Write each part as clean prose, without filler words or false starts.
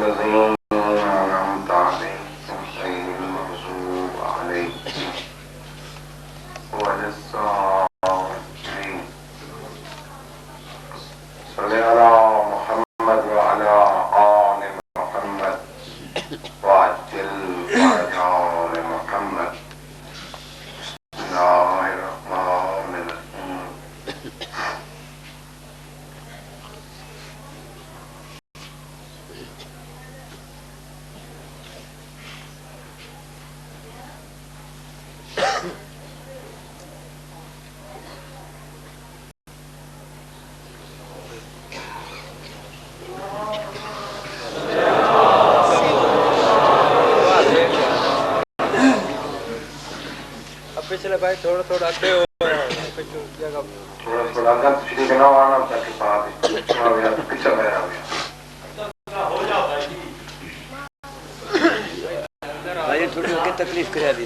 الذين أنعمت عليهم غير المغضوب عليهم ولا الضالين. صل على محمد وعلى آل محمد وعجل آل محمد. بسم الله الرحمن الرحيم. पिछले भाई थोड़ा थोड़ा आगे हो जगह थोड़ा थोड़ा आगे पिछले के ना आना ताकि पास हो गया तो पीछे गया हो गया भाई थोड़ी के तकलीफ करा दी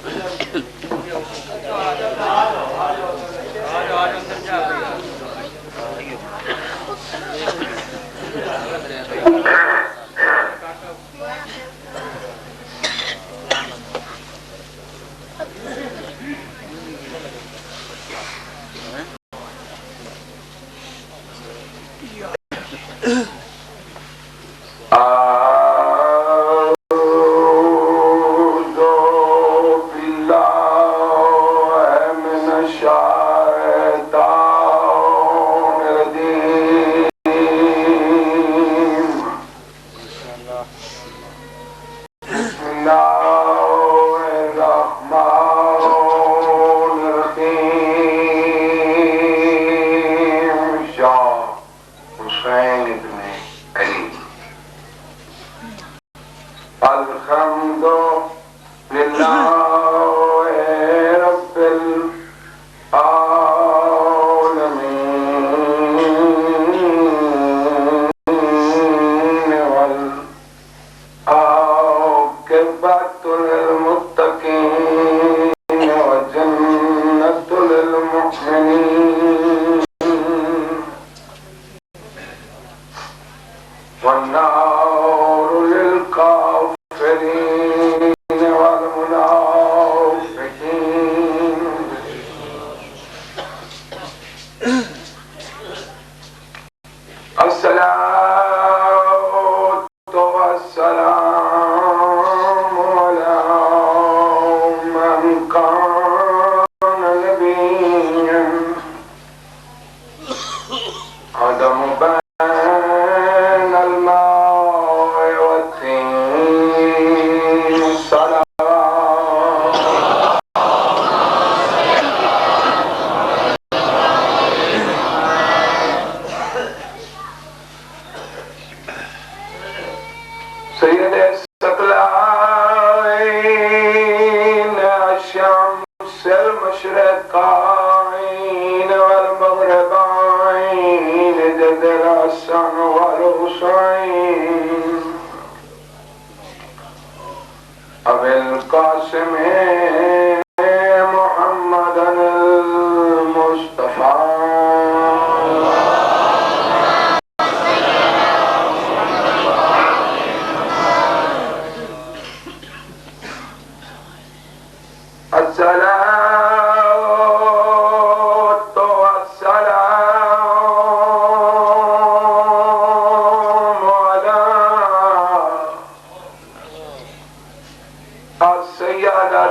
السيادة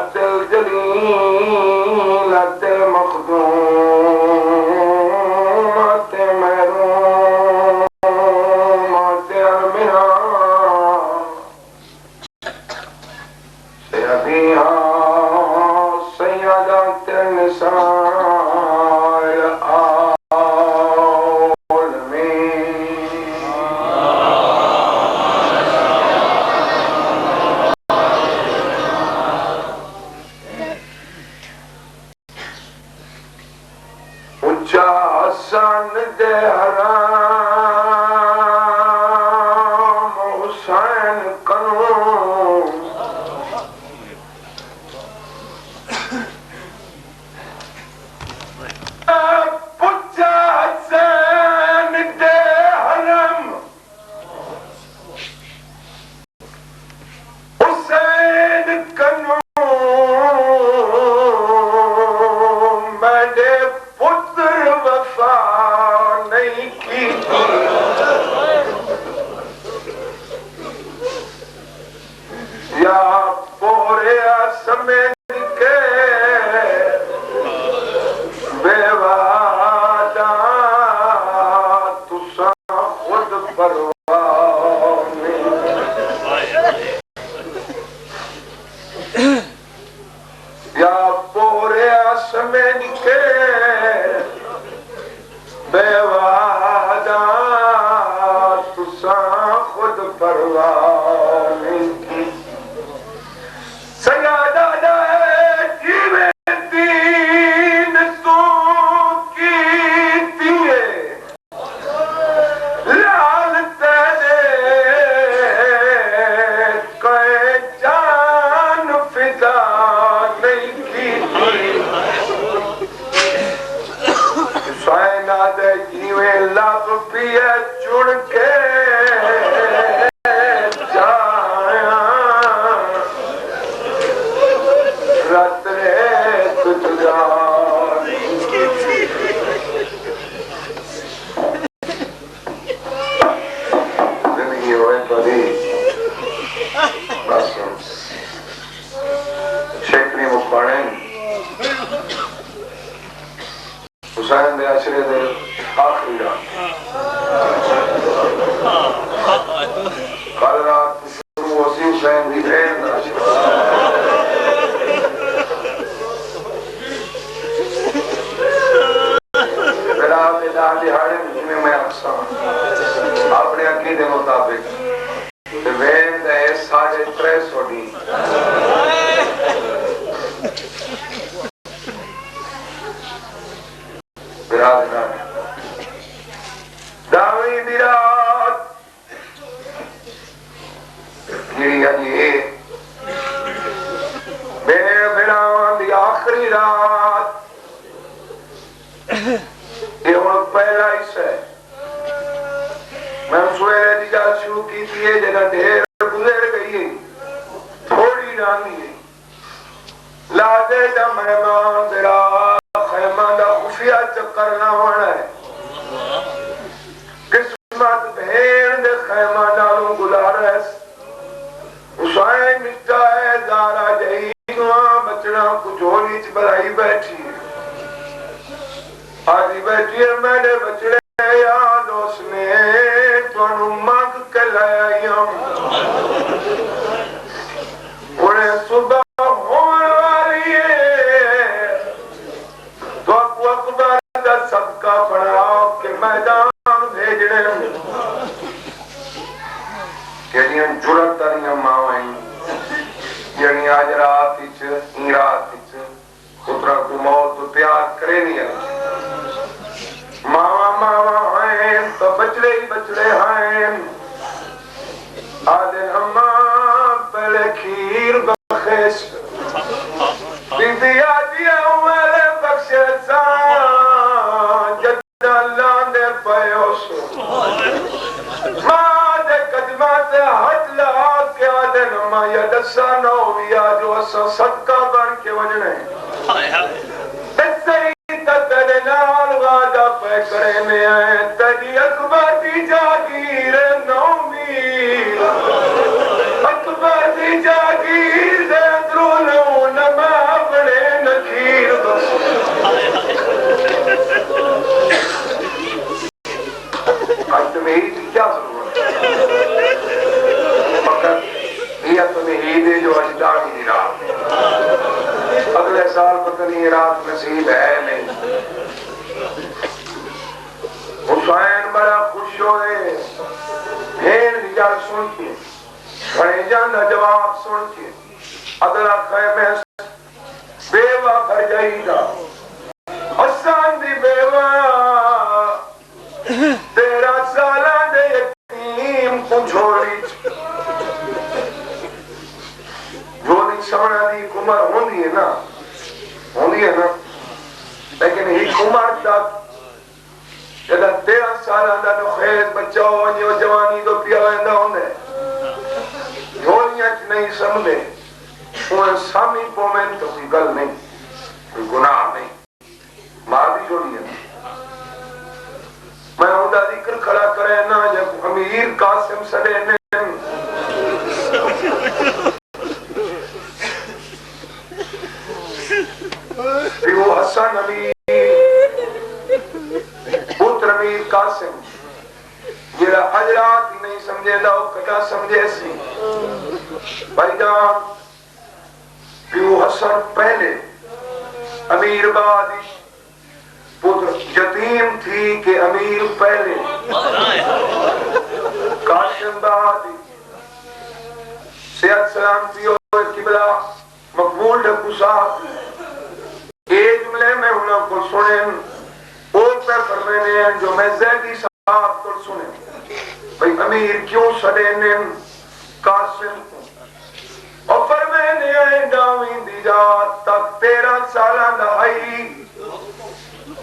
परवाह नहीं। या पोरे आसमान के बेवादा तुसा खुद परवाह नहीं की। सयादा जीवे दीन तू की दिए लाल तेरे कै जान फिदा नहीं की। साइना दे जीवे लब पिए चुन के जाया रत रे तुझा जिंदगी होए बड़ी बस शेखरी मुखाने हुसैन दे अशरे दे आखिरी रात कल रात शुरू होसी हुसैन दी भेड़ दा अशरा। मेरा बेदा दिहाड़े में मैं अक्सर अपने अकीदे मुताबिक वेद है 350 डी दावी दी रात ये बेरान दी आखिरी रात ये हुण पहला हिस्सा है। मैं सवेरे की गल शुरू की है जगह ढेर गुजर गई है थोड़ी रानी है लादे दा मेहमान तेरा खैमा दा खुफिया चक्कर ना होना है। किस्मत भेड़ दे खैमा नालों गुलारस हुसैन मिटा है जारा जही बचना कुछ होली च बलाई बैठी है। आज बैठी है मेरे बचड़े याद उसने तुहानू मंग के लाया उन्हें सुबह होने वाली है तो अकबर का सबका बड़ा के मैदान भेजने जड़ियां जुरत वाली मावां जड़ियां आज रात पुत्रा को मौत तो तैयार करे नहीं मावा मावा हैं तो बचड़े ही बचड़े हैं। आदे अम्मा पहले खीर बखेश बीबी आदिया वाले बख्शे सा जद्दा लांदे पयोस मां दे कदमा ते हाथ ला के आदे अम्मा या दसा नो विया जो असा सदका बन के वजने हाय हाय तेरे नाल वादा पे करे में आए तेरी अकबर दी जागीर 9 मील अकबर दी जागीर दे अंदरों न मैं अपने नखीर आज तुम्हें ही क्या जरूरत फकत ये तुम्हें ही दे जो आज दाढ़ी दी रात अगले साल पता नहीं रात नसीब है नहीं। हुसैन बड़ा खुश होए भेड़ की गल सुन के भणेजां दा जवाब सुन के अगला खैमे बेवा भर जाईदा हसन दी बेवा 13 सालां दे यतीम को झोली झोली समझा दी उम्र होंदी है ना लेकिन एक उम्र तक जदा 13 साल का नुखेज बच्चा हो जवानी तो पिया वेंदा होंदे झोलियां च नहीं समझे उन्हें सामी पोमें तो कोई गल नहीं कोई गुनाह नहीं मार दी छोड़ी है। मैं उनका जिक्र खड़ा करे ना जब अमीर कासिम सड़े ने वो हसन अमीर पुत्र अमीर कासिम जेड़ा आज रात ही नहीं समझे लो कदा समझे सी भाईजान प्यू हसन पहले अमीर बादी पुत्र यतीम थी कि अमीर पहले कासिम बादी सेहत सलामती और किबला मकबूल डकू साहब ये जुमले में उनको सुने वो पे फरमाने जो मैं जैदी साहब को सुने भाई अमीर क्यों सड़े ने कासिम और फरमाने आए डावी दी रात तक 13 साल दहाई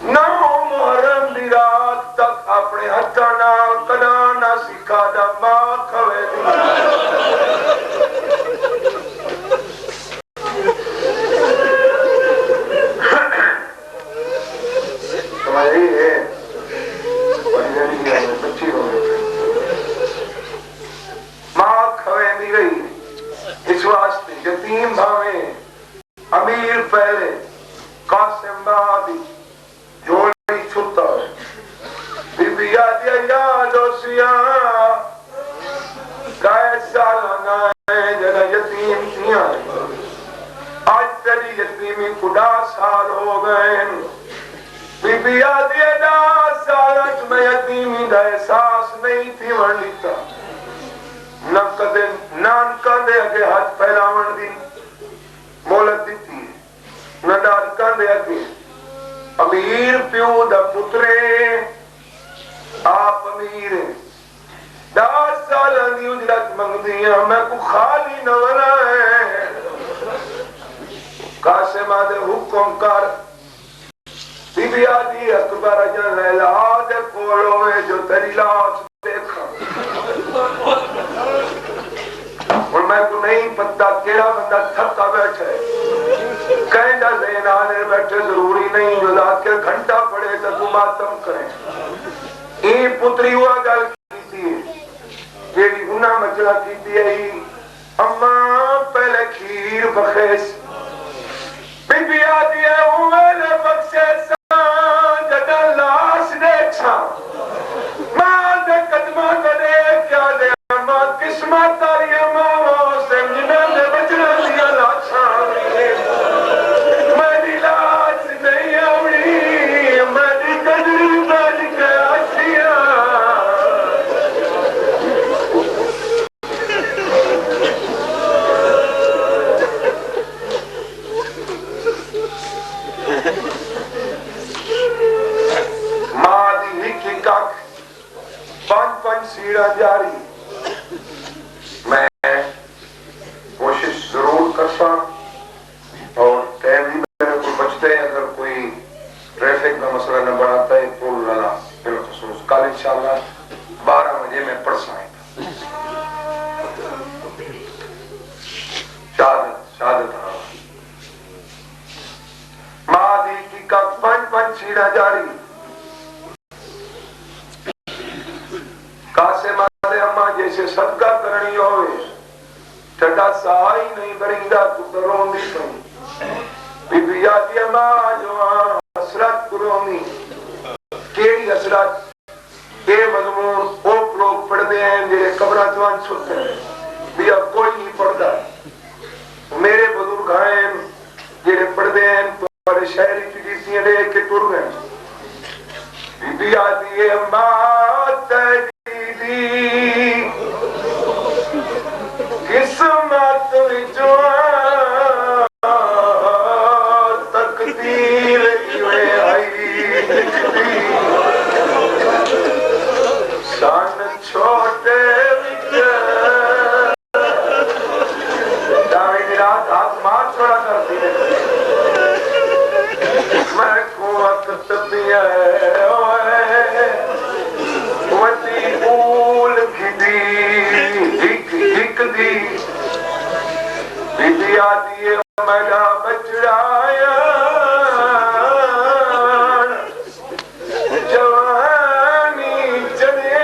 9 मुहर्रम दी रात तक अपने हथा नाल कदा ना सिखा दा मां खवे यही है बच्ची हो मां खवे नहीं गई इस वास्ते यतीम भावे अमीर पहले कासिम बादी जोड़ी छुट्टा बीबी आदिया यादो सिया गाय सालाना जरा यतीम थिया आज तेरी यतीमी खुदा साल हो गए बीबी आदिया ना सालत में यतीमी का एहसास नहीं थी वर्णिता न कदे नान कंधे अगे हाथ फैलावन दी मोहलत दी न डाल कंधे अगे अमीर प्यो दा पुत्रे आप अमीर 10 साल दी उजरत मंगदी मैं को खाली न वना है कासिम दे हुक्म कर बीबी आदि अकबर जन लैला दे कोल होवे जो तेरी लाश देखा और मैं को नहीं पता केड़ा बंदा थका बैठा है कहना ज़हन आने बैठे जरूरी नहीं जो जाके घंटा पड़े तो तू मातम करे ये पुत्री हुआ गल की जेड़ी उन्ना मचला की है अम्मा पहले खीर बखेस बीबी आदि है उमर बख्शे जदा लाश देखा मां दे कदमा करे क्या दे मां किस्मत तारी मां से जिन्हां दे बचना दिया लाशा मेरी लाश नहीं आवड़ी मेरी कदरी बच के आसिया पांच सीढ़ा जारी मैं कोशिश जरूर करता और टाइम भी मेरे को बचते हैं अगर कोई ट्रैफिक का मसला न बनाता है तो लला बिलखसूस कल इंशाल्लाह 12 बजे मैं पढ़ सकता शहादत मादी की का पांच सीढ़ा जारी कासिम आदे अम्मा जैसे सदका करनी होवे ठंडा सहाय नहीं बरिंदा तू रोंदी पई बीबी आदि अम्मा जो हसरत कुरोनी केड़ी हसरत के मजमून ओ लोग पढ़दे हैं जेड़े कब्रां जवान सुते हैं भी अब कोई नहीं पढ़दा मेरे बुजुर्ग हैं जेड़े पढ़दे हैं तुम्हारे शहरी चीज़ें दे के टुर गए बीबी आदि अम्मा किस्मत विचो तकदीर सन छोटे रात हाथ मार छोड़ा करती है मैं को वक्त पिया फूल खिदी हिक दी बीबी आदि मेरा बचड़ाया जवानी चढ़े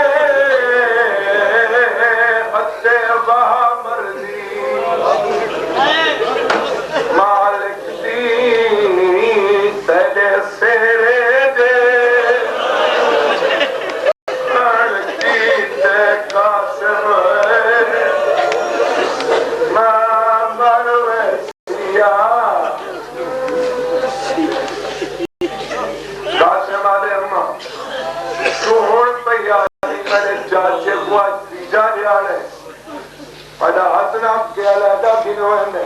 को आज तीजा रियाल है pada hasna ke alada ginwande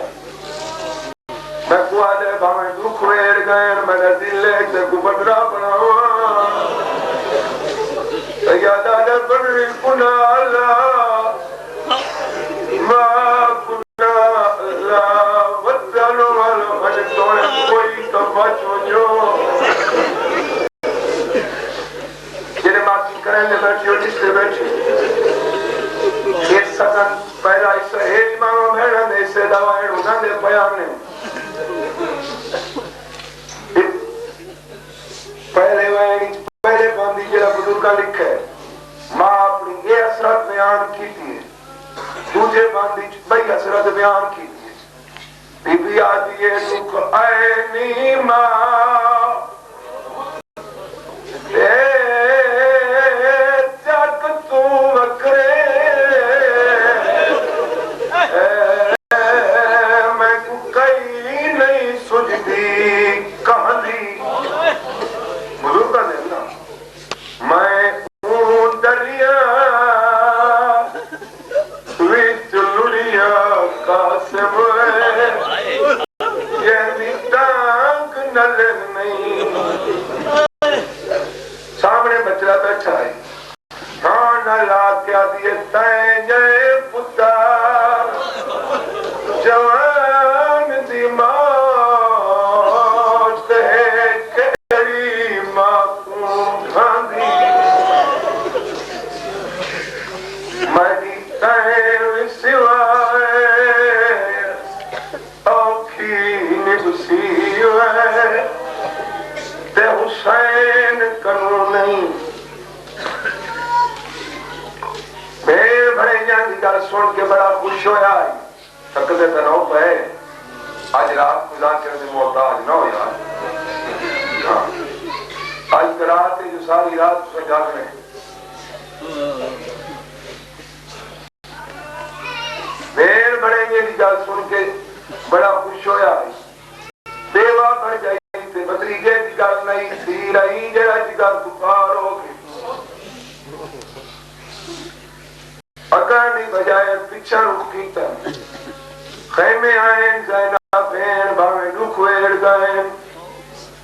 मैं को आले भावे दुख वेड़ गए मेरा दिल से गुबदरा बनावा यादा दे बड़ी कुना अल्लाह मा कुना अल्लाह वतनो वालो मन तो कोई तो बचो जो जेने माफी करने बैठियो जिससे बैठियो ये सकन पहला इस है इमाम भेड़ ने से दवाएं उन्हें दे बयान ने पहले बंदी जरा बुजुर्ग लिखे मां अपनी ये असरत बयान की थी दूसरे बंदी बई असरत बयान की थी बीबी आज ये दुख आए नी मां जग तू वकरे मैं कई नहीं सुझदी कहानी बुजुर्ग ने ना मैं हूं दरिया विच लुड़िया कासिम ये भी टांग नजर नहीं सामने बचड़ा बैठा है हाँ न ला क्या दिए तय जय पुता जवान दिमाग है केड़ी माकूम खांदी मरी तय सिवाय औखी निबसी है ते हुसैन कनू नहीं भेड़ भरे की गल सुन के बड़ा खुश होया थकते तो ना पे आज रात गुजार करने मोहताज ना हो यार हाँ आज रात जो सारी रात जागने भेड़ भरेंगे की गल सुन के बड़ा खुश होया देवा बढ़ जाई ते भतीजे की गल नहीं थी रही जरा की गल तुफार हो गई अकानी बजाय पिछा रुख कीता खैमे आए ज़ैना भेड़ भावे दुख वेड़ गए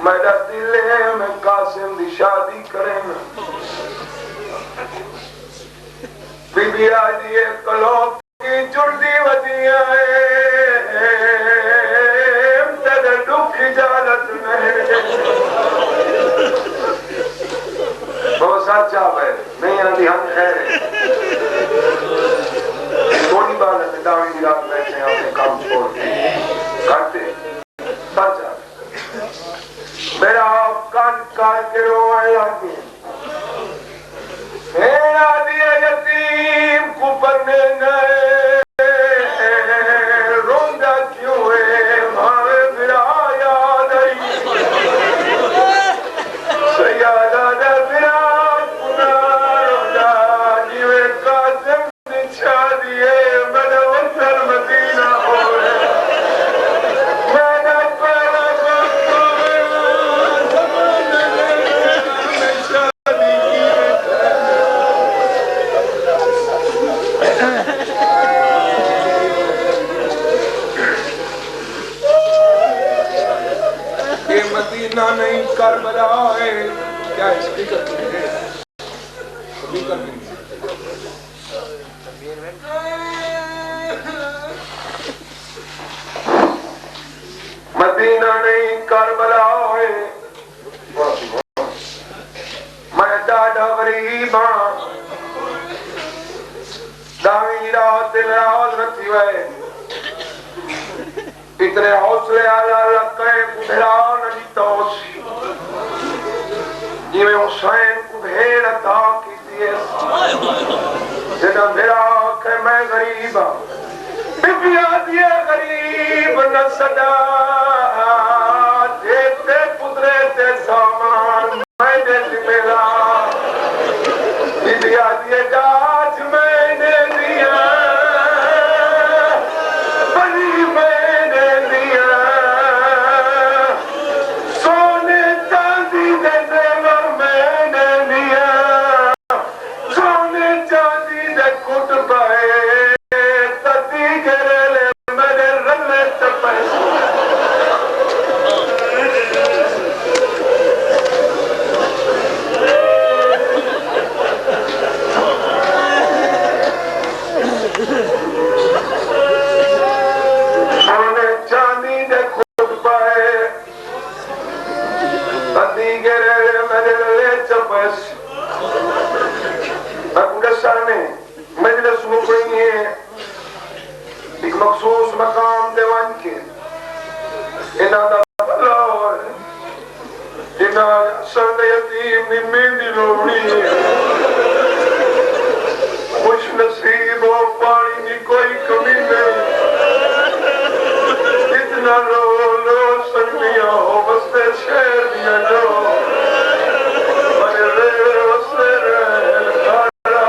मेरा दिल है मैं कासिम दी शादी करें बीबी आज ये कलो की जुड़दी वदिया तेरे दुख इजाजत नहीं बहुत सच्चा है नहीं आंधी हम खैर थोड़ी बार दावी की रात बैठे अपने काम छोड़ करते सच्चा मेरा कान कान के रोए आगे मेरा दिया यतीम को पढ़ने गए रोंदा क्यों है मारे बिरा याद आई सयादा दे बिरा पुना रोंदा जीवे कासिम दिछा दिए मेरे वतन मदीना हो मैंने पहला मदीना नहीं करबला है क्या स्पीकर है स्पीकर मदीना नहीं करबला है मैं डाढ़ा गरीब हां दावी रात नाराज रखी है इतने हौसले आला लगे कुधरा नहीं तोस जिਵੇਂ हुसैन को भेड़ अता की दिए जेदा मेरा के मैं गरीब बिबिया दिए गरीब न सदा देते पुत्रे ते सामान मैंने जिमेला बिबिया दिए दाज मैंने दिया चांदी दे कुट पाए तदी गिरले मेरे रले चपस सोने चांदी दे कुट पाए तदी गिरले मेरे रले चपस ने मजलिस मुकई है एक मखसूस मकाम देवन के इना दा भला होए इना संद यतीम दी मेहंदी लोड़ी है खुश नसीब हो पानी की कोई कमी नहीं इतना लो लो सगलियां हो बसते शहर दिया जो मरे रे बसते रहे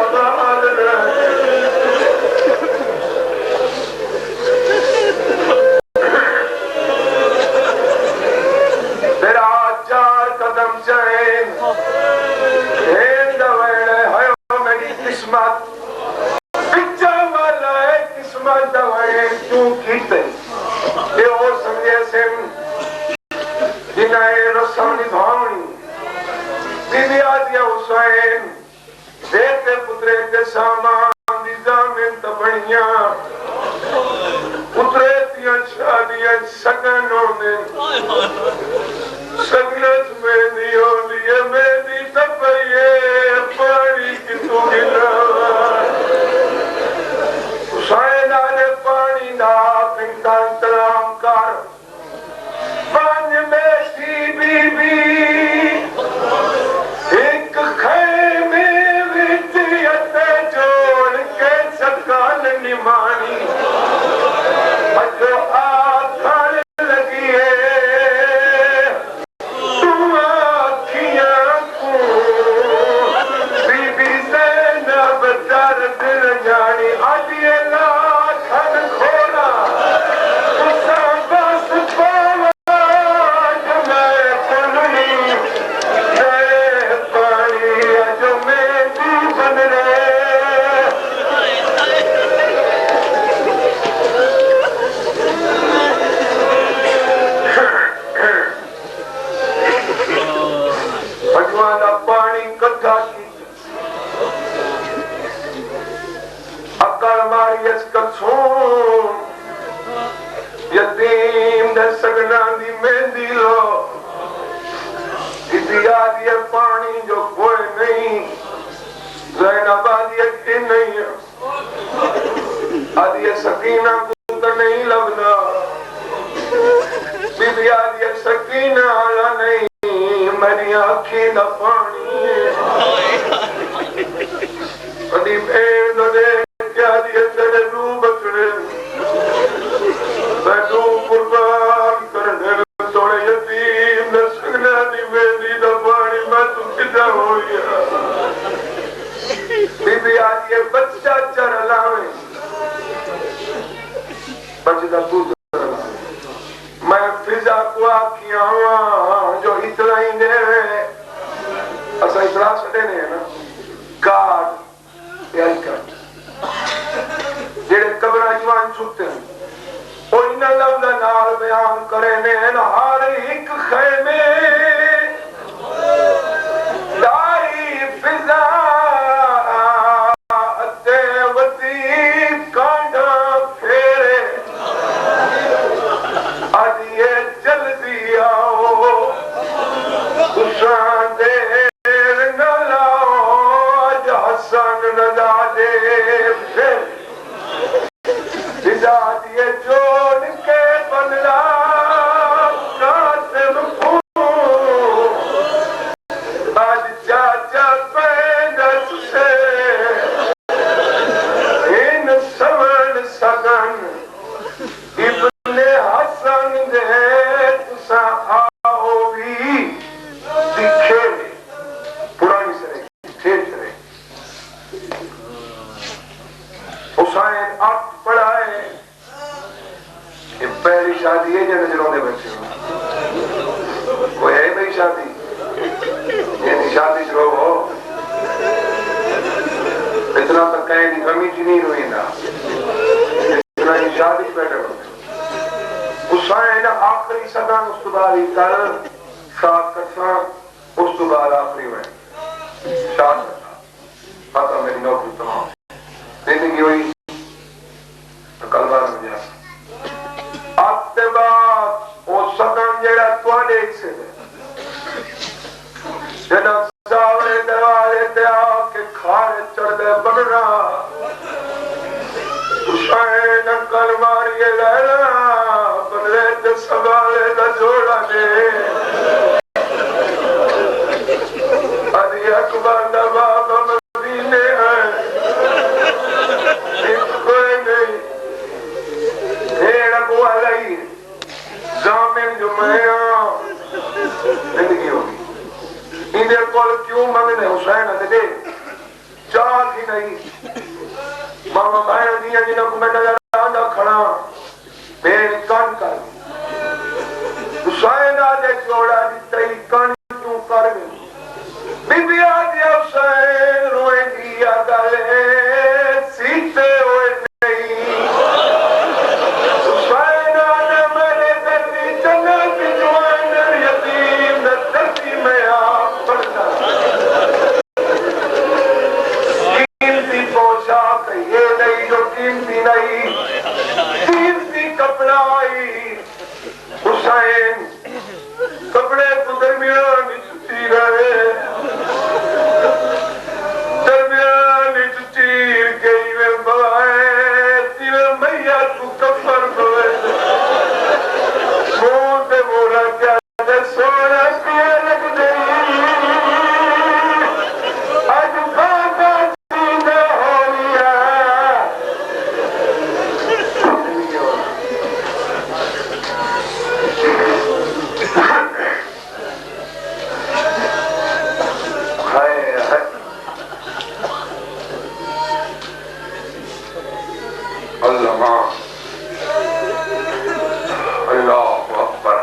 इतना तो कहीं की कमी च नहीं हुई ना, इतना की शादी बैठे हुसैन आखिरी सदन उस बाद कल सात कसा उस बाद आखिरी हुए सात कसा पता मेरी नौकरी तमाम जिंदगी हुई कल बार में जा आपके बाद वो सदन जेड़ा तुहाडे हिस्से दे जेड़ा सावरे दरवाजे ते आके खारे चढ़दे बनना हुसैन कल मारिए लैला बदले ते सवाले दा जोड़ा दे अदी अकबर दा बाप मदीने है कोई नहीं भेड़ को अलई जामिन जुमैया जिंदगी होगी इंदे कोल क्यों मंगने हुसैन दे चाल ही नहीं मामा भाई दिया जिन्हों को मैं नजर आंदा खड़ा मेरी कान कर हुसैन आदे जोड़ा दिता ही कान क्यों कर गई बीबी आदि हुसैन रोए दिया गले सीते हुए नहीं हुसैन आदे मेरे दर्दी जन्नत की जवान यतीम दर्दी में आप पढ़ता कीमती पोशाक ये नहीं जो कीमती नहीं कीमती कपड़ा आई हुसैन कपड़े को दरमियान चुटी रहे दरमियान चीर गई में बवाए तीवे मैया तू कफर बवे मुंह ते बोला क्या सोना पिया लग गई आज बाबा सीधा हो गया हाय हाय अल्लाह अल्लाह अकबर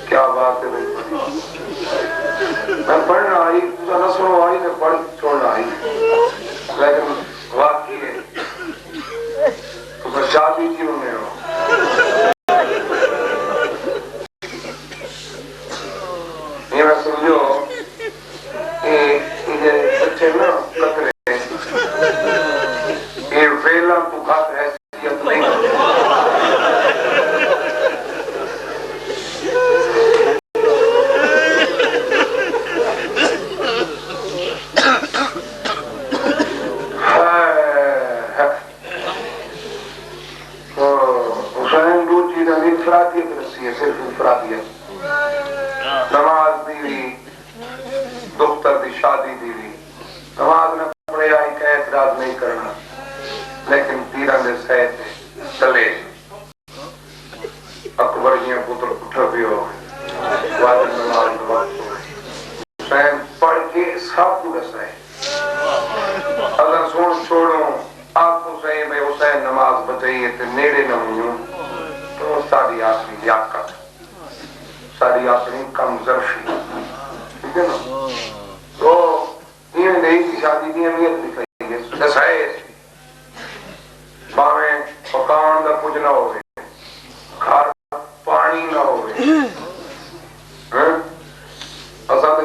क्या बात है भाई मैं पढ़ना आई तो न सुनो आई मैं पढ़ छोड़ना आई लेकिन वाकई है तो मैं शादी क्यों नहीं हो ये मैं समझो ये बच्चे ना कतरे ये वेला तू खात है नहीं हुसैन दूसरी इंफरादियत रसी है सिर्फ इंफरादियत नमाज दीवी दुख्तर दी शादी दीवी नमाज ने पढ़े आई का एतराज नहीं करना लेकिन पीरा ने सह चले अकबर जी पुत्र उठा भी हो वाजिब नमाज वक्त हुसैन पढ़ के सब कुछ है अगर सुन छोड़ो आपको सही भाई हुसैन नमाज बचाइए तो नेड़े न हुई तो सारी आखिरी लियाकत सारी अपनी कम जर्फी ठीक है ना तो ये नहीं की शादी की अहमियत दिखाई है भावे पकान का कुछ ना हो घर पानी ना हो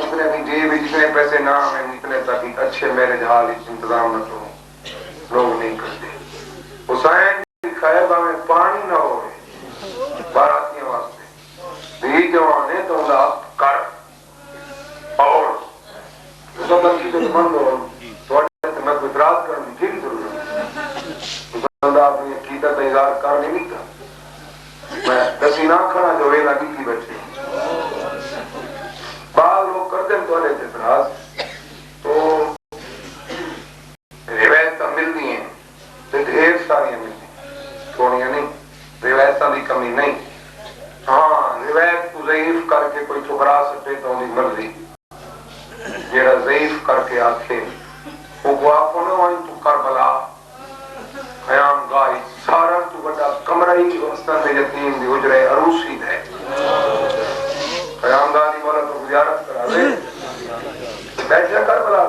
जितने की जेब जितने पैसे ना है इतने तक अच्छे मेरे हाल इंतजाम न करो लोग नहीं करते हुसैन दिखाए भावे पानी ना हो बारातियों वास्ते धी जवान है तो कर और मंद हो मैं कोई इतराज करने की जरूरत बंदा अपनी अकीदत का इजहार कर नहीं था मैं दसी ना खड़ा जो वेला की बचे बाल लोग करते हैं तो इतराज तो रिवायत मिलती हैं तो ढेर सारी मिलती थोड़िया नहीं रिवायत की कमी नहीं हाँ रिवायत को ज़ईफ करके कोई ठुकरा सके तो उनकी मर्जी जेड़ा ज़ईफ करके आखे वो आपको ना वहीं तू करबला क़याम गाही सारा तू बड़ा कमरा ही वस्तन में यतीम दी उजरे अरूसी है क़याम गाही बोला तो ज़ियारत करा दे बैठा करबला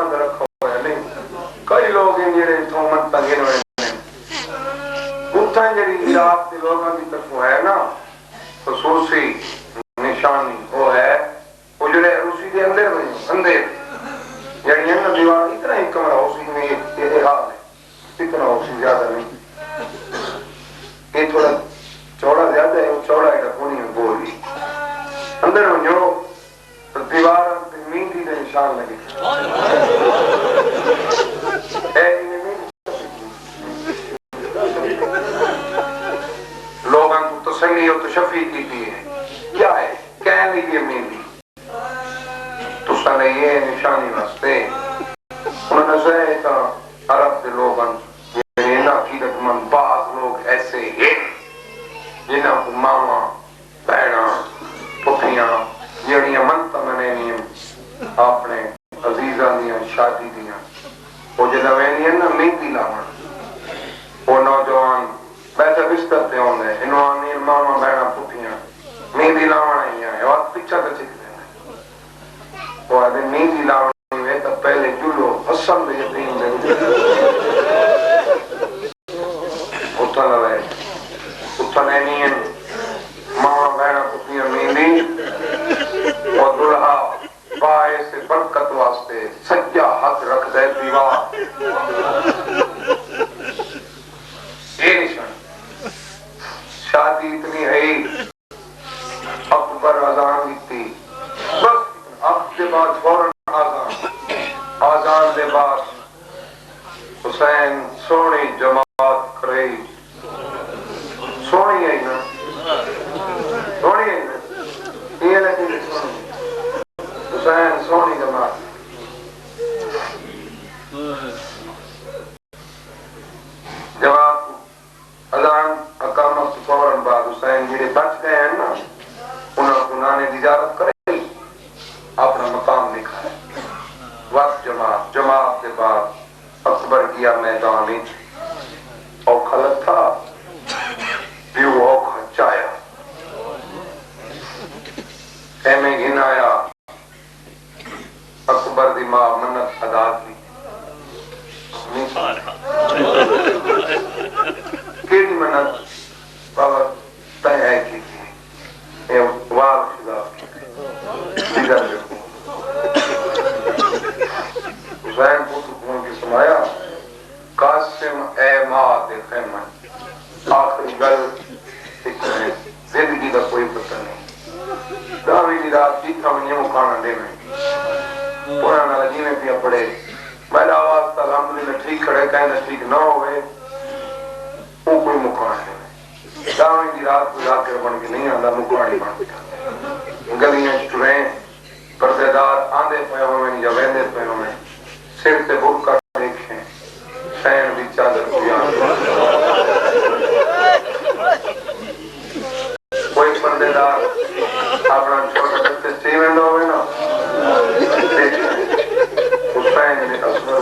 बंद रखो है नहीं कई लोग हैं जेड़े इथों मनता गिनवे उठा जेड़ी रात के लोगों की तरफ है ना खसूसी निशानी वो है वो जेड़े उसी के अंदर बने अंदर जड़ियां ना दीवार इतना ही कमरा उसी में ये हाल है इतना उसी ज्यादा नहीं ये थोड़ा चौड़ा ज्यादा है वो चौड़ा है कोनी में बोली अंदर में जो तो दीवार पे मेहंदी के निशान लगे लोगों को तसल्ली और तशफ़ी की थी क्या है कहने लगी मेहंदी तो सारे ये निशानी वास्ते उन्होंने सही था अरब के लोगों ये ना कीरतमंद बाज लोग ऐसे हैं जिन्हों को मामा बहना पुठियां जड़ियां मनता मनेनियां अपने अजीजा दियां शादी दियां वो जो वेनियां ना मेहंदी लावन वो नौजवान वैसे बिस्तर पे होंगे इन्होंने मामा बहना पुठियां मेहंदी लावन आई है और पीछा तो चिक देंगे वो आदमी मेहंदी लावन में तो पहले जुलो हसन दे यतीम दे उठा लवे उठा नहीं है मामा बहना पुठियां मेहंदी और दुल्हा पाए से बरकत वास्ते सज्जा हाथ रख दे दीवार ये निशान शादी इतनी है अकबर अजान दी बस अब के बाद फौरन आजान के बाद हुसैन सोनी जमात करे सोनी है ना सोनी है ना ये लेकिन हुसैन सोनी जमात जवाब अजान अकामत फौरन बाद हुसैन जिहड़े बच गए हैं ना उन्होंने गुनाने की इजाजत करे अपना मकाम दिखाया वक्त जमात के बाद अकबर किया मैदान में औखा था भी वो औखा चाया एमें गिनाया अकबर दी मां मन्नत अदा की केड़ी मन्नत बाबा तय है की ये वाल खिलाफ बिगड़ गए हुसैन पुत्र की समाया कासिम ए मां दे खैमन आखिरी गल जिंदगी का कोई पता नहीं दावी दी रात जीता मनियो खाना दे में पुराना जीने पिया पड़े मेरा आवाज तो अल्हम्दुलिल्लाह ठीक खड़े कहना ठीक ना होवे वो कोई मुकान है दावी दी रात को जाकर बन के नहीं आंदा मुकानी बन गलियां टुरे पर्देदार आंदे पे हमें या वेंदे पे हमें सिर पे बुरका देखें सैन दी चादर पिया कोई पर्देदार अपना छोटा बच्चे सीमेंट होवे ना हुसैन ने असर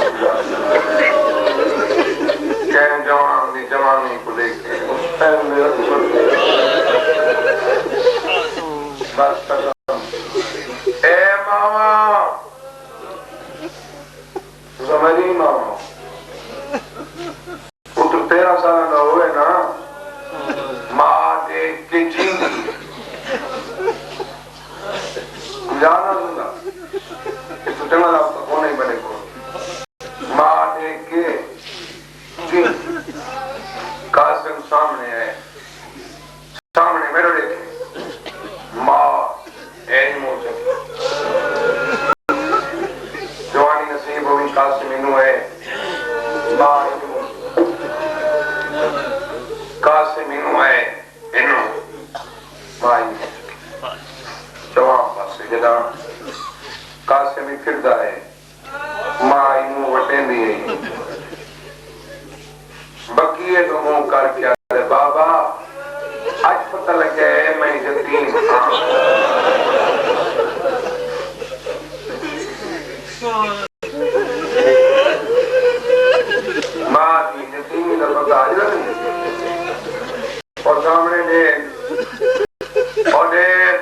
कैन जवान दी जवानी को देखे हुसैन ने बस ए मामा जमानी मामा पुत्र 13 साल का हुए ना माँ देख के जींदी जाना दूंगा तो चंगा आपका कौन नहीं बने को माँ देख के जींदी कासिम सामने है सामने मेरे देखे माँ एनिमोशन जवानी नसीब होगी कासिम इनू है माँ कासिम इनू है इनू माँ जवाब पास जदा कासिम ही फिरदा है माँ इनू वटेंदी है बकीए तो मुंह करके आते बाबा आज पता लग गया मैं यतीम माँ की यतीमी का पता आज और सामने देख और देख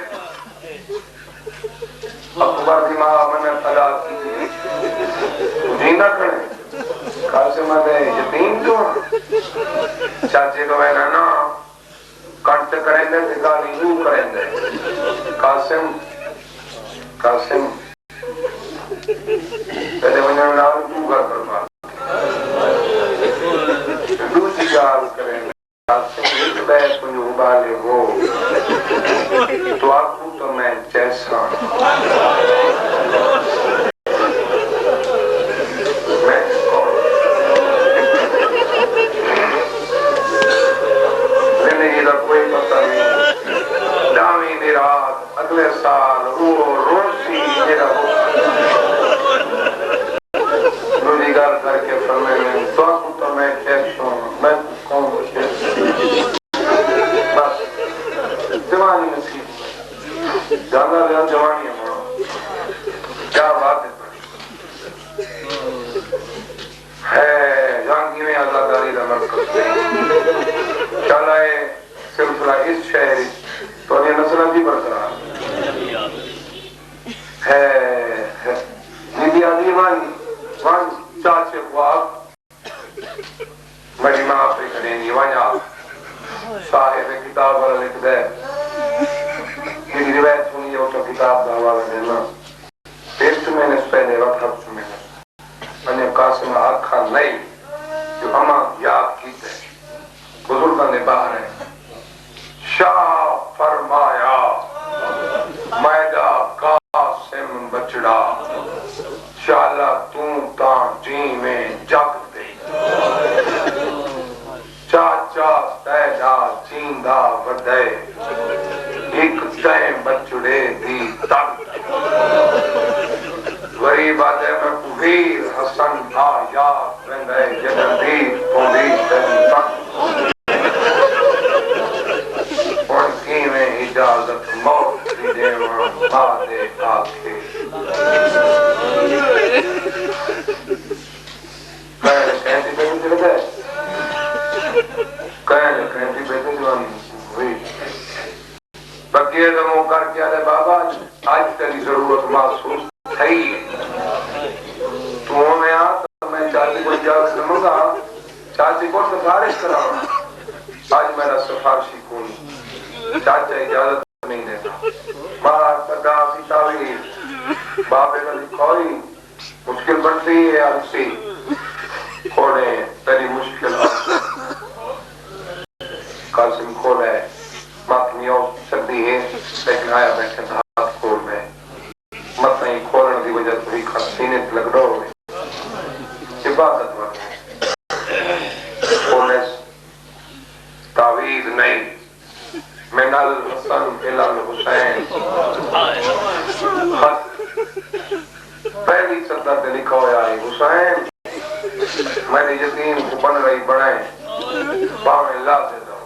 अकबर की मां मैंने तलाक की तुझी ना खड़े कासिम दे यतीम तो चाचे को मैंने ना कंट करेंगे गाली यू करेंगे कासिम कासिम पहले वजन नाल तू घर पर बात दूसरी गाल करेंगे कासिम एक बैठ मुझे उबाले वो तो आपको तो मैं जैसा मैं कौन जिंदगी का कोई पता नहीं दावी दी रात अगले साल वो रोसी मेरा दूसरी गाल करके फरमाए तो आपको तो मैं जैसा मैं कौन बस जवानी नसीब जाना रहा जवानी है क्या बात है जहांगीर में आजादारी का मरकज चला है सिलसिला इस शहर तो ये नस्ल भी बरकरार है दीदी आदि वानी चाचे ख्वाब बड़ी माँ पे करेंगी वहाँ साहिब किताब वाला लिख दे ये रिवायत सुनी हो तो किताब का हवाला देना फिर मैंने पहले वक्त मैंने मैंने कासिम आखा नहीं जो अमा याद की थे बुजुर्गों ने बाहर है शाह फरमाया मैदा कासिम बचड़ा शाला तू ता जी में जग दे चाचा तैदा जींदा वधे एक तय बचड़े दी तक वरी बात है मैं वीर हसन आ याद वेंदे जगदीप तोड़ी तक और की में इजाजत मौत दी देवा बादे आके कहती बेटी चलते कहती बेटी जवानी हुई बकिए तो मुंह करके आले बाबा आज तेरी जरूरत महसूस थी तू में आ तो मैं चाची को इजाजत दूंगा चाची को सिफारिश कराऊं आज मेरा सिफारिशी कौन चाचा इजाजत नहीं देता मां सदा सीतावी बाबे का कोई मुश्किल बनती है अलसी खोले तेरी मुश्किल कासिम खोले मातमियों सर्दी है लेकिन आया बैठे हाथ खोल में मत नहीं खोलने की वजह से भी सीने लग रहा हो इबादत वक्त खोले तावीज नहीं मिनल हसन इलल हुसैन पहली सदर से लिखा हुआ है हुसैन मैंने यतीम को बन रही बनाए पावे ला दे दो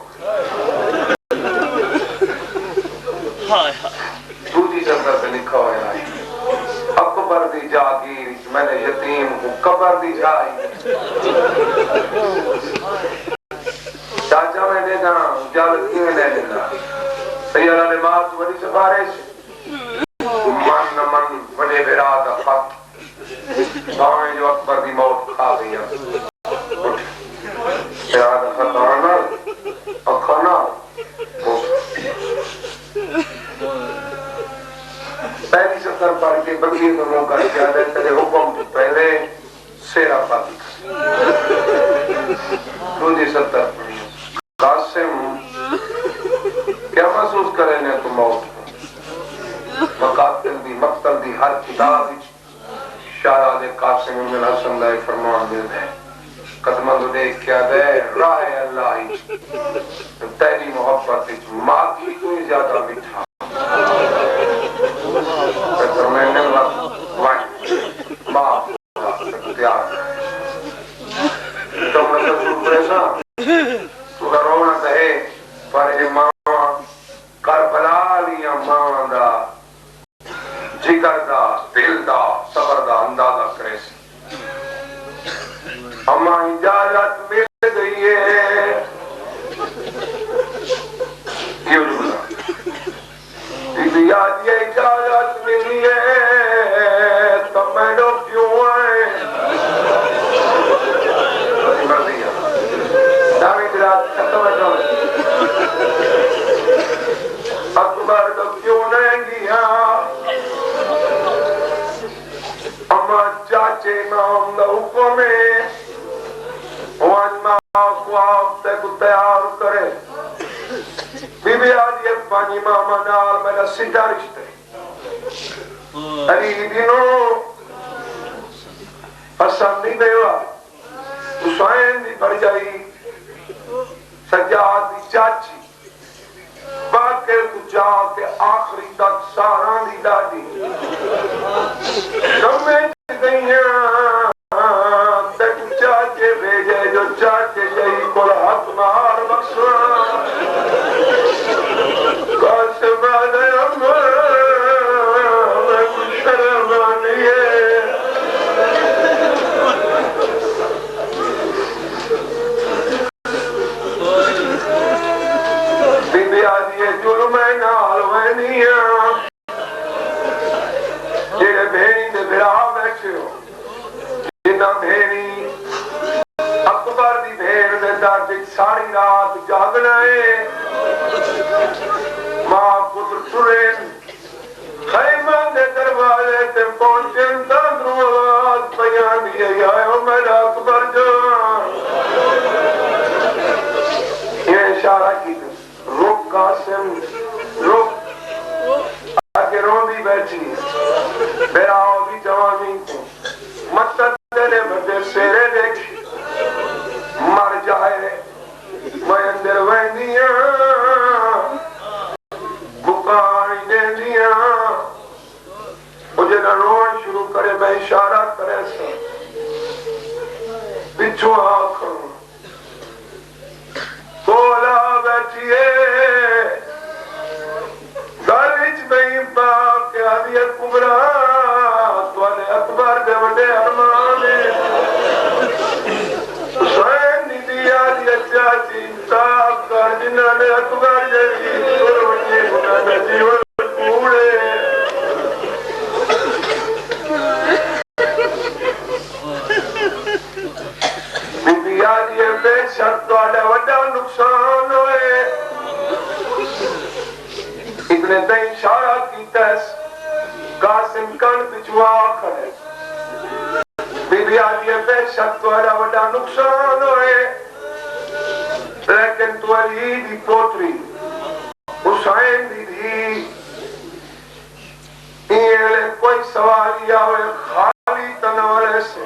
दूसरी सदर से लिखा हुआ है अकबर दी जागीर मैंने यतीम को कबर दी जाई चाचा मैं देना इजाजत क्यों ले लेना सैयदा ने बात बड़ी सिफारिश मन न मन बड़े विराद खत भावे जो अकबर दी मौत खा गई विराद खत आना अखाना पहली सतर पढ़ के बकरी को मुंह कर दिया तेरे हुक्म तो पहले सेरा पाती दूसरी सतर पढ़ी कासिम क्या महसूस करे ने तुम मौत मकातल दी मक्तल दी हर किताब शाह दे कासिम इब्न हसन दा फरमान दे कदमों को देख क्या दे राह अल्लाह तेरी मोहब्बत विच मागी कोई ज्यादा मीठा तो मैंने मां त्याग तो मतलब सुप्रेसा तू रोना है पर ये मां करबला लिया मां दा जिगर दा दिल दा सबर दा अंदाजा करे अम्मा इजाजत मिल गई है क्यों बोला इजाजत मिली है इमाम दा हुक्म है वन मां को आपते को तैयार करे बीबी आज ये पानी मामा नाल मेरा सीधा रिश्ते अरे दिनों पसंद नहीं देवा हुसैन दी भरजाई सज्जाद दी चाची बाके तू जाके आखिरी तक सारा दी दादी समझ गई ते तू चाचे भेजे जो चाचे जई कोल हाथ मार बख्शा कासिम दे अमर मैं कुछ शर्म नहीं है जेड़े भेड़ी दे बिरा बैठे हो जिन्ना भेड़ी अकबर दी भेड़ दे दर विच सारी रात जागना है मां पुत्र टुरे खैमा दे दरवाजे ते पहुंचे तंद्रू आवाज पया दी आयो मेरा अकबर जो ये इशारा की रुक कासिम रुक आगे रोंदी बैठी बेराओ भी जवानी को मत तेरे बदे सेरे देख मर जाए मैं अंदर वहनिया बुकाई दे दिया मुझे ना रोन शुरू करे मैं इशारा करे सा पिछू आंखों कोला बैठिए कुबरा तुआले अकबर दे वडे अरमान हुसैन दी दिया दी चाची इंसाफ कर जिन्ना ने अकबर जैसी सुर वजे उन्हां दा जीवन कूड़े बिबिया दी बेशक तुआले वड्डा नुकसान होए इतने ते इशारा कीता कासिम कण पिछुआ खड़े बीबी आदि बेशक तुम्हारा बड़ा नुकसान होए लेकिन तुम्हारी दी पोतरी हुसैन दी धी ये कोई सवाल आवे खाली तनवाले से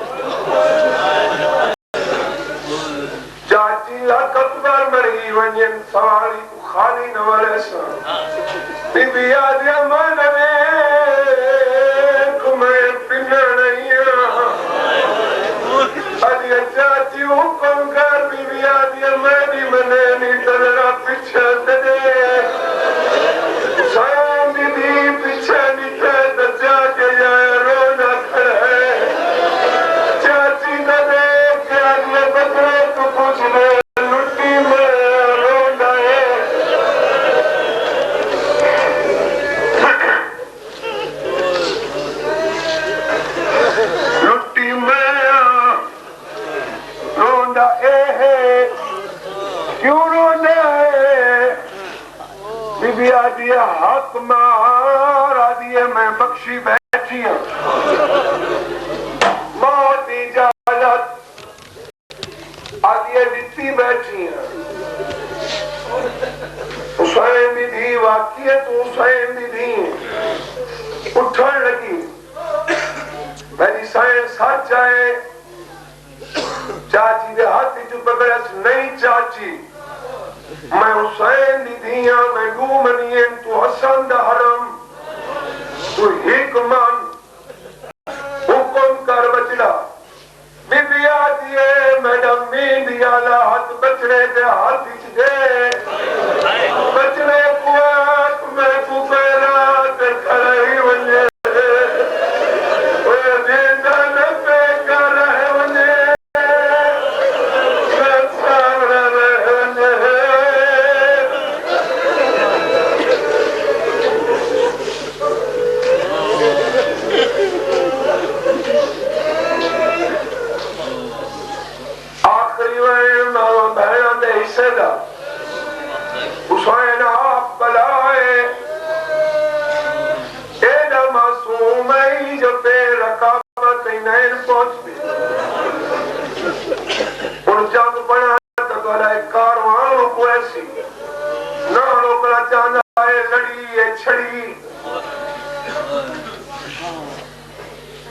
चाची लाख अकबर मरी वने सवाली खाली नवाले से बीबी आदि मन में चाची हुक्म कर बीबिया दिया मैं भी मने नहीं तलरा पीछे दे हुसैन दीदी पीछे नीचे दर्जा के जाए रोना खड़े चाची न देख के अगले बकरे को पूछ ले लुट्टी में रोना है लुट्टी में बीबी आदि हक मार आदि मैं बख्शी बैठी हूं मौत की इजाजत आदि दिती बैठी हूं हुसैन दी धी वाकियत हुसैन दी धी उठन लगी मेरी साइंस सच है चाची दे हाथ च पकड़स नहीं चाची मैं हुसैन दी धिया मैं दू मनियन तू हसन दा हरम तू हिक मन हुक्म कर बचड़ा बीबी आदि है मैडम मींदी आला हाथ बचड़े दे हाथ च दे बचड़े को मैं तू पैरा ते खड़े ही वने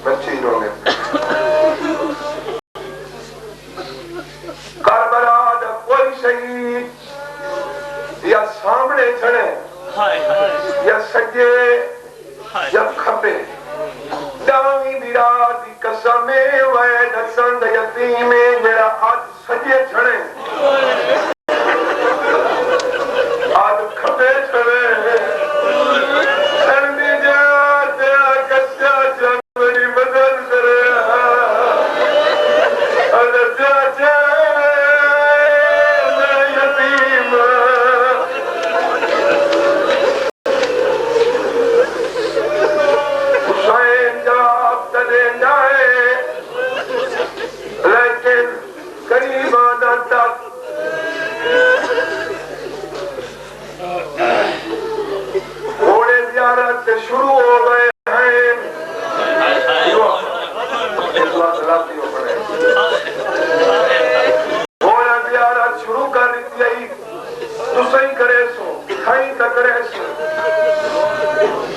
बच्ची रोने करबला दा कोई शहीद या सामने खड़े या सजे या खपे दावी बिराद दी कसम वे दसन द यतीम मेरा आज सजे खड़े आज खपे खड़े सरदी जा ते कच्चा जनवरी बदल करे अगर जा शुरू हो गए हैं शुरू कर दी तुसई करे सो खाई तकड़े सो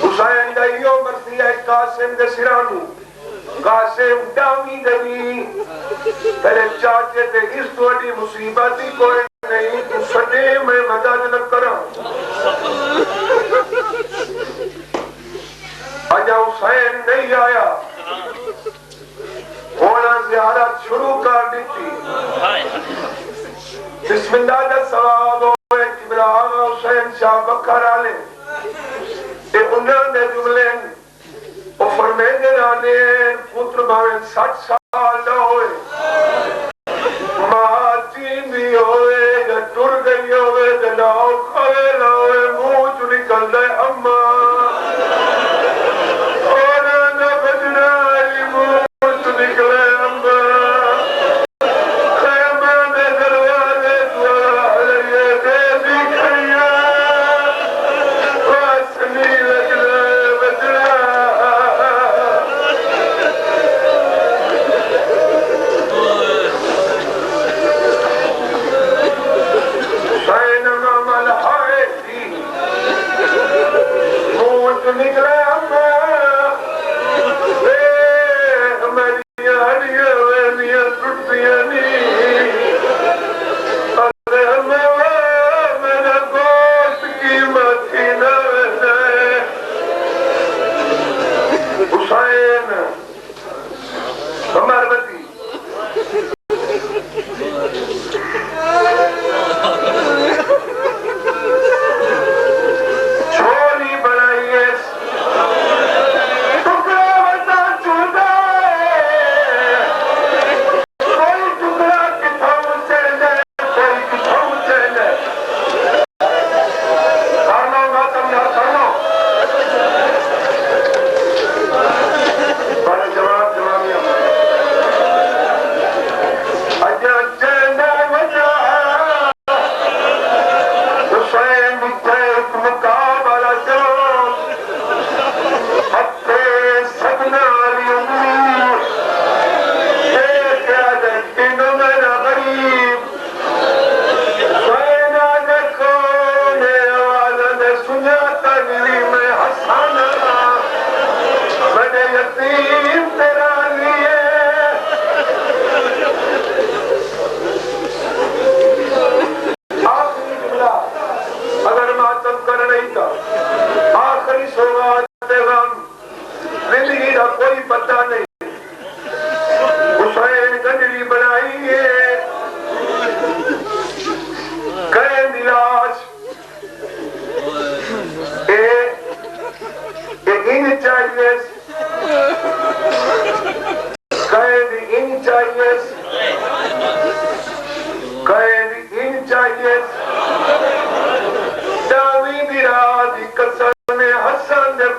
हुसैन दैयो मरती है कासिम दे सिरानू कासिम डावी दवी तेरे चाचे ते इस तोड़ी मुसीबत ही कोई नहीं तू सदे में मदद न करा अजा हुसैन नहीं आया होना ज़ियारत शुरू कर दी बिस्मिल्लाह दा सवाब होए इब्राहिम हुसैन शाह बकर आले ते उन्हां दे जुमले ओ फरमाते राने पुत्र भावे 60 साल दा होए मां जींदी होए या टुर गई होए ते ना खावे लावे मुंह चों निकलदा अम्मा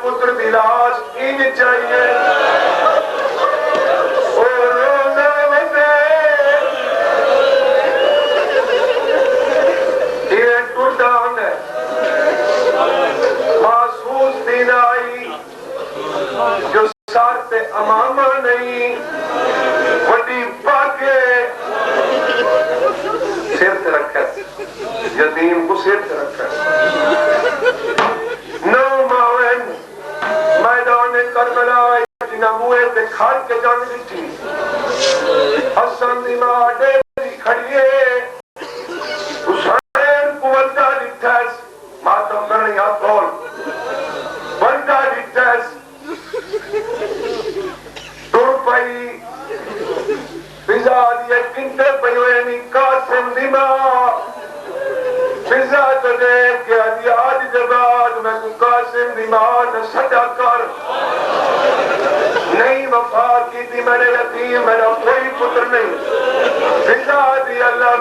पुत्र की लाश इन चाहिए ते खाल के जंग दी हसन दी मां डेरी खड़िए हुसैन को वंदा दिठस मातम करनी हाथोल वंदा दिठस तुर पई फिजा दिए किंते पयोए नी कासिम दी मां फिजा तो देख के आदि आज जबाद मैं को कासिम दी मां न सदा कर नहीं वफा की थी मैंने यतीम मेरा कोई पुत्र नहीं फिजा दी अल्लाह